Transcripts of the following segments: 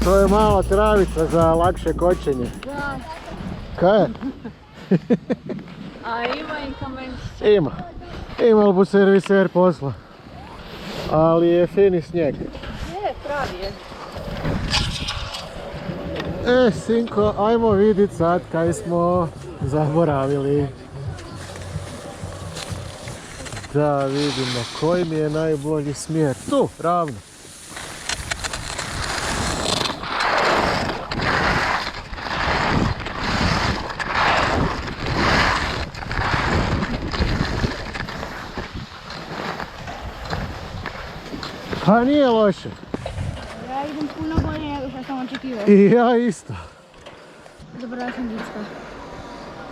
To je mala travica za lakše kočenje. Da. Kaj je? A ima i kamenčića. Ima li bu serviser posla. Ali je fini snijeg. Je, pravi je. Sinko, ajmo vidit sad kaj smo zaboravili. Da vidimo koji mi je najbolji smjer. Tu, ravno. Pa nije loše. Ja idem puno bolje nego što sam očekivao. I ja isto. Dobro, ja sam Dicka.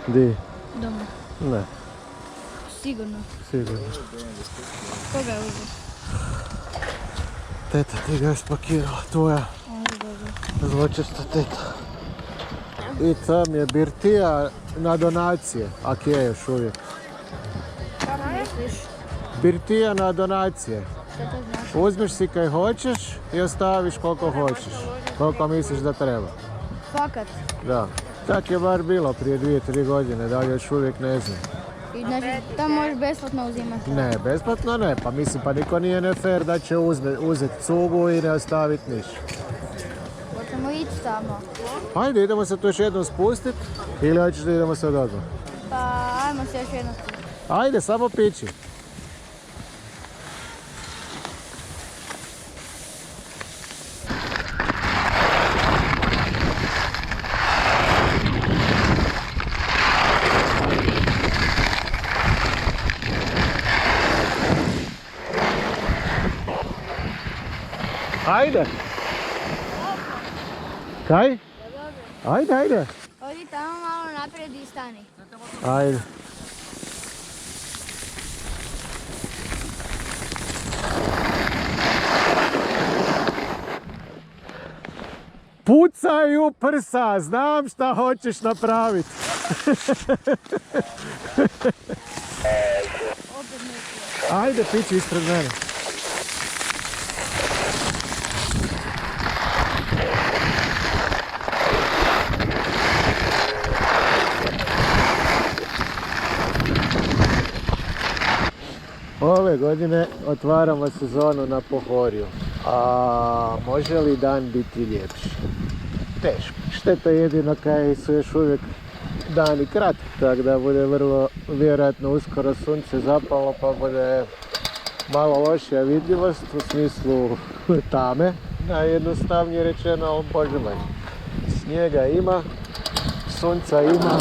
Di? Doma. Ne, Sigurno. sigurno. Koga je uzeo? Teta ti ga je spakirala, tvoja Ajde, dobro. zločesta teta. I tam je birtija na donacije, ak je još uvijek. Kako misliš? Birtija na donacije. Šta to znači? Uzmeš si kaj hoćeš i ostaviš koliko hoćeš. Koliko misliš da treba. Fakat. Da. Tak je bar bilo prije 2-3 godine, da li još uvijek ne znam. I znači, tamo možeš besplatno uzimati. Ne, besplatno ne, pa mislim pa niko nije ne fair da će uzeti cugu i ne ostaviti niš. Hoćemo ići tamo. Ajde, idemo se tu još jednom spustit ili hoćeš da idemo sad odmah? Pa, ajmo se još jedno spustiti. Ajde, samo pići. Ajde! Kaj? Ajde, ajde! Odi tamo malo naprijed i stani. Ajde. Pucaj u prsa, znam šta hoćeš napraviti. Ajde, pići ispred mene. Ove godine otvaramo sezonu na Pohorju, a može li dan biti ljepši? Teško. Šteta jedino kaj su još uvijek dani kratki, tako da bude vrlo vjerojatno uskoro sunce zapalo pa bude malo lošija vidljivost u smislu tame. Najjednostavnije rečeno, ali bože moj. Snijega ima, sunca ima.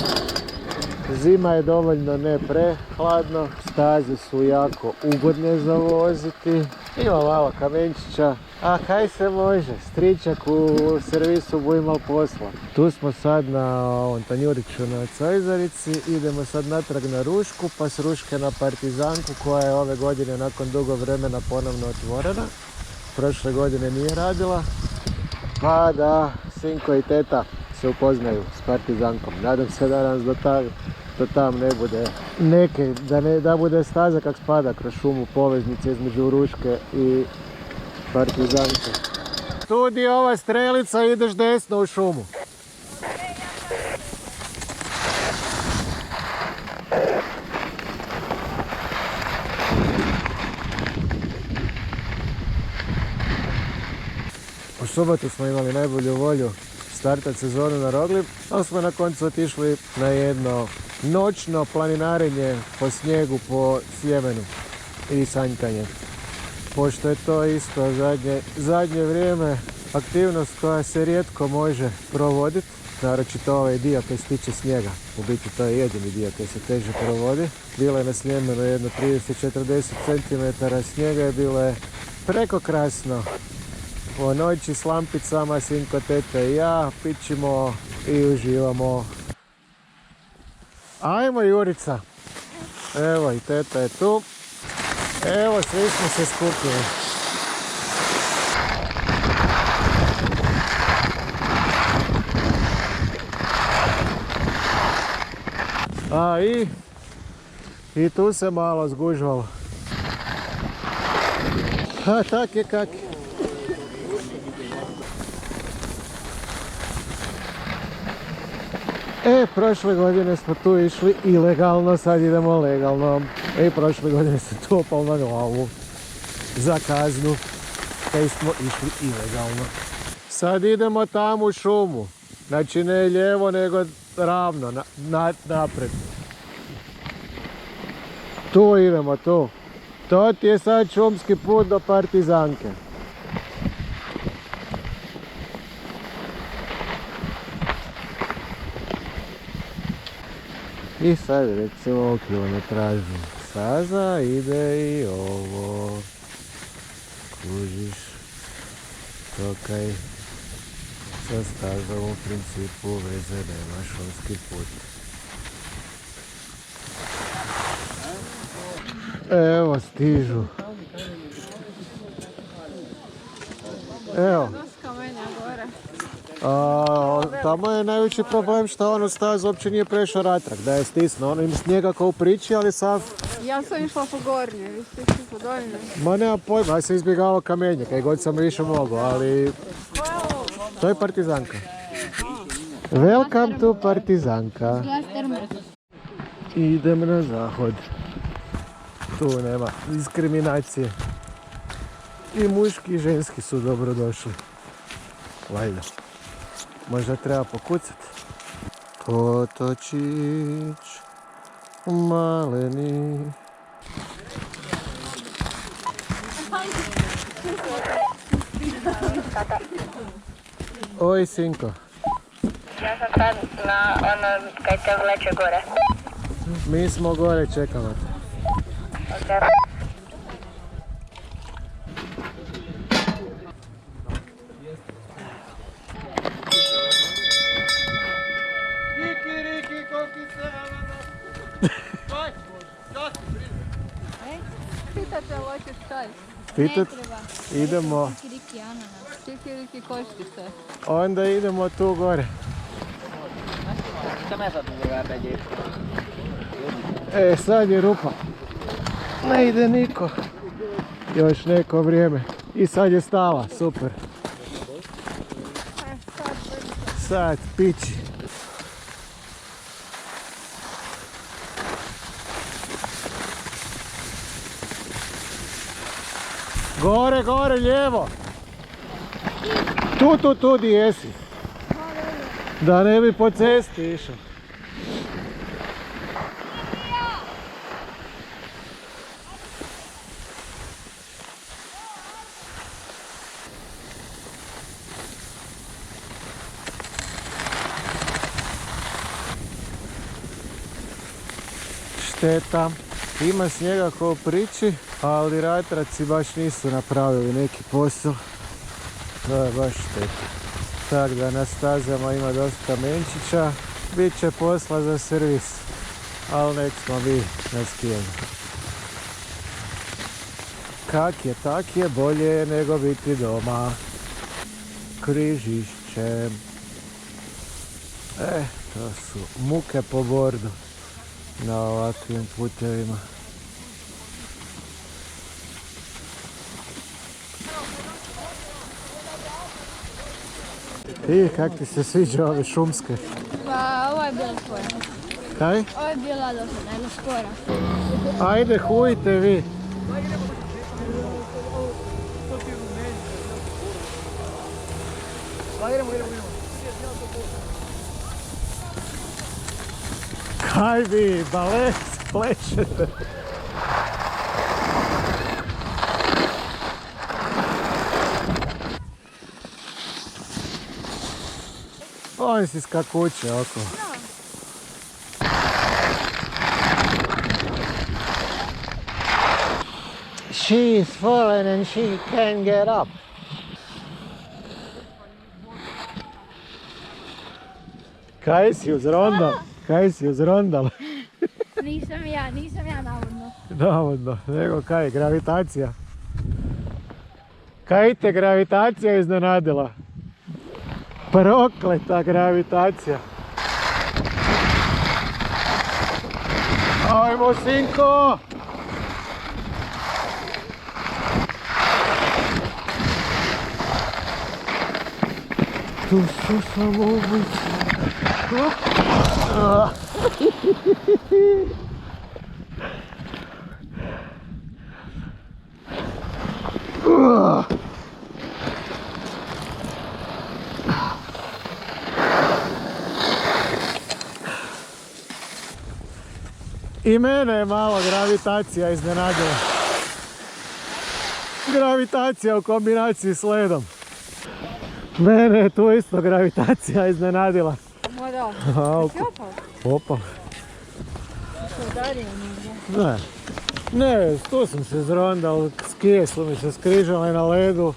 Zima je dovoljno ne prehladno, staze su jako ugodne za voziti, ima malo kamenčića, a kaj se može, stričak u servisu bu imao posla. Tu smo sad na ovom tanjuriću na Cajzarici, idemo sad natrag na Rušku, pa s Ruške na Partizanku koja je ove godine nakon dugo vremena ponovno otvorena. Prošle godine nije radila, pa da sinko i teta se upoznaju s Partizankom. Nadam se da nas do tam ne bude neke, da bude staza kak spada kroz šumu, poveznice između Ruške i Partizanke. Tu di je ova strelica, ideš desno u šumu. U subotu smo imali najbolju volju startati sezonu na Rogli, ali smo na koncu otišli na jedno noćno planinarenje po snijegu, po sjemenu i sanjkanje. Pošto je to isto zadnje vrijeme aktivnost koja se rijetko može provoditi, naročito ovaj dio koji se tiče snijega. U biti to je jedini dio koji se teže provodi. Bilo je na Sljemenu jedno 30-40 cm snijega, je bilo je preko krasno. Po noći s lampicama, sinko, teta i ja pićimo i uživamo. Ajmo Jurica. Evo i teta je tu. Evo, svi smo se skupili. A i tu se malo zgužvalo. A tak je kak je. Prošle godine smo tu išli ilegalno, sad idemo legalno. Prošle godine se tu opal na glavu za kaznu, kaj smo išli ilegalno. Sad idemo tamo u šumu. Znači ne lijevo, nego ravno, napred. Tu idemo, tu. To ti je sad šumski put do Partizanke. I sad recimo u kilometražu staza ide i ovo. Kužiš. To kaj sa stazom u principu veze nema, šumski put. Evo stižu. Evo. Tamo je najveći problem što on u stazu uopće nije prešao ratrag, da je stisnuo. Ono ima snijega kao u priči, ali sav... Ja sam išla po gornje, vi ste išli po doljne. Ma nema pojma, ja sam izbjegavao kamenje, kaj god sam više mogu, ali... To je Partizanka. Welcome to Partizanka. Idem na zahod. Tu nema diskriminacije. I muški i ženski su dobro došli. Valjda. Možda treba pokucati. Kotočić maleni. Oj, sinko. Ja sam sad na ono kaj te vleče gore. Mi smo gore, čekamo te. Okay. Pitate hoćeš kaj? Pitat? Idemo. Kikiriki ananas. Kikiriki koštice. Onda idemo tu gore. Sad je rupa. Ne ide niko. Još neko vrijeme. I sad je stala, super. Sad pići. Gore, gore, lijevo. Tu di jesi. Da ne bi po cesti išao. Šteta. Ima snijega ko priči, ali ratraci baš nisu napravili neki posao. To je baš šteta. Tako da na stazama ima dosta menčića. Biće posla za servis, ali nek smo mi na skijanju. Kak je, tak je, bolje je nego biti doma. Križišće. To su muke po bordu na ovakvim putevima. I kak ti se sviđa ove šumske? Pa ovo je bila spora. Kaj? Ovo je bila dosta spora. Ajde, hujte vi. Kaj vi, balet, plešete. On si skakuće oko. She is fallen and she can't get up. Kaj si uzrondal? Kaj si uzrondal? Nisam ja navodno. Navodno, nego kaj, gravitacija? Kaj te gravitacija iznenadila? Prokleta gravitacija. Ajmo, sinko! Tu su samoubice. I mene je malo gravitacija iznenadila. Gravitacija u kombinaciji s ledom. Mene je tu isto gravitacija iznenadila. Ma da. Jesi opao? Ne. Ne, tu sam se zrondal, skije su mi se skrižale na ledu.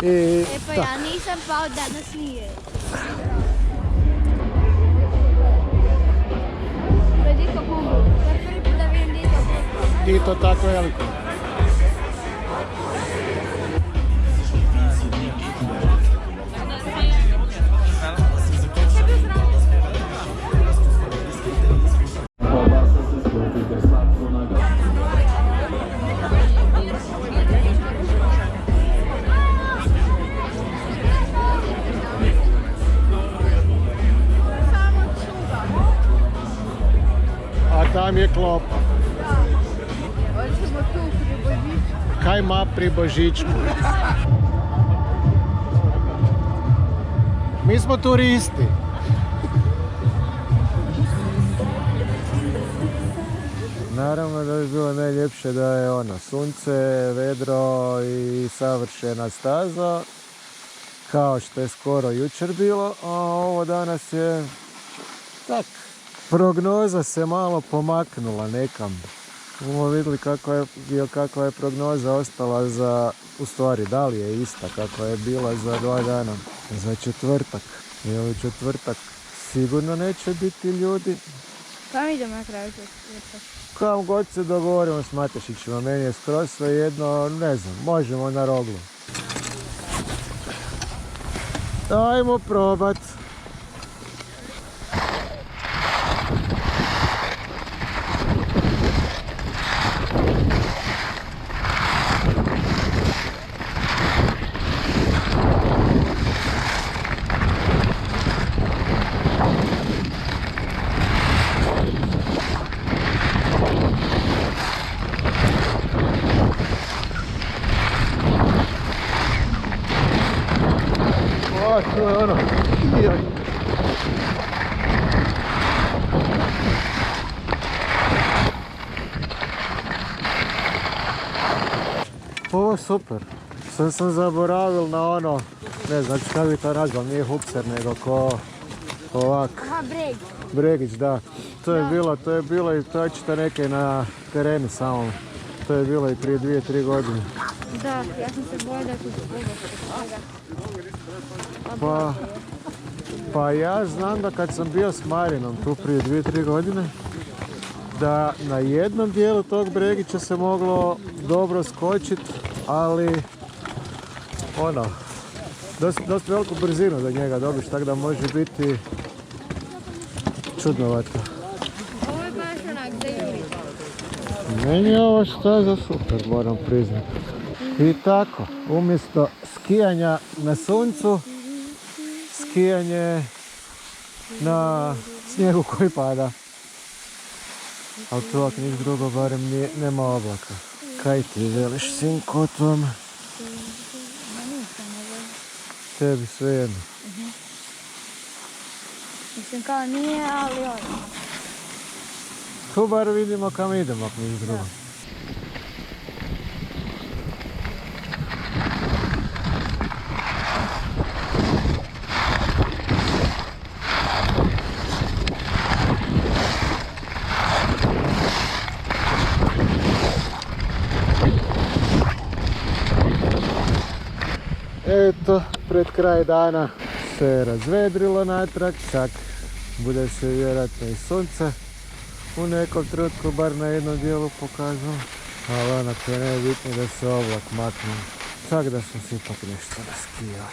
I Pa ja nisam pao danas nije. Dito kugu. To je prvi put da vidim dito kugu. I to tako veliko. A tam je klopa. Hoćemo tu pri Božićku. Kaj ima pri Božićku? Mi smo turisti. Naravno da bi bilo najljepše da je ono sunce, vedro i savršena staza, kao što je skoro jučer bilo, a ovo danas je tak. Prognoza se malo pomaknula nekam. Bomo vidjeli kakva je prognoza ostala za, u stvari da li je ista kakva je bila za 2 dana, za četvrtak. Jer u četvrtak sigurno neće biti ljudi. Kam idemo na kraju četvrtak? Kam god se dogovorimo s Matešićima, meni je skroz svejedno, ne znam, možemo na Roglu. Ajmo probat. To je ono. Ovo super. Sam zaboravil na ono, ne znam kako bi to nazval, nije hupser nego ko ovak. Aha, breg. Bregić, da. To je bilo i to ćete neke na terenu samom. To je bilo i prije 2-3 godine. Da, ja sam se bojila da tu Pa ja znam da kad sam bio s Marinom tu prije 2-3 godine, da na jednom dijelu tog Bregića se moglo dobro skočiti, ali ono, dosta veliku brzinu do njega dobiš, tako da može biti čudnovato. Ovo je baš onak za juri. Meni je ovo staza super, moram priznati. I tako, umjesto skijanja na suncu, skijanje na snijegu koji pada. Ali tu ako niš drugo, barem nema oblaka. Kaj ti želiš, sinko, o tome? Tebi svejedno. Mislim kao nije, ali ono. Tu bar vidimo kam idemo, ako niš drugo. Eto, pred kraj dana se razvedrilo natrag, čak bude se vjerojatno i sunce u nekom trenutku bar na jednom dijelu pokazalo, ali onako je najbitno da se oblak makne, čak da sam se ipak nešto naskijao.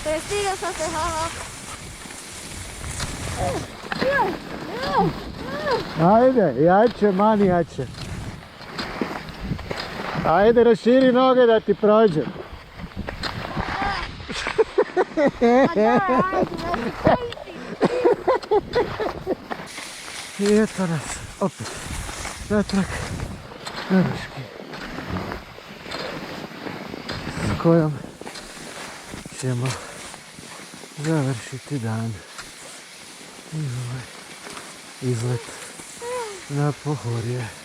Prestigao sam se, haha. Ajde, jače, mani jače. Ajde, raširi noge da ti prođe. A da, ajde, da se koliti. I eto nas opet natrag na Ruški, s kojom ćemo završiti dan i ovaj izlet na Pohorje.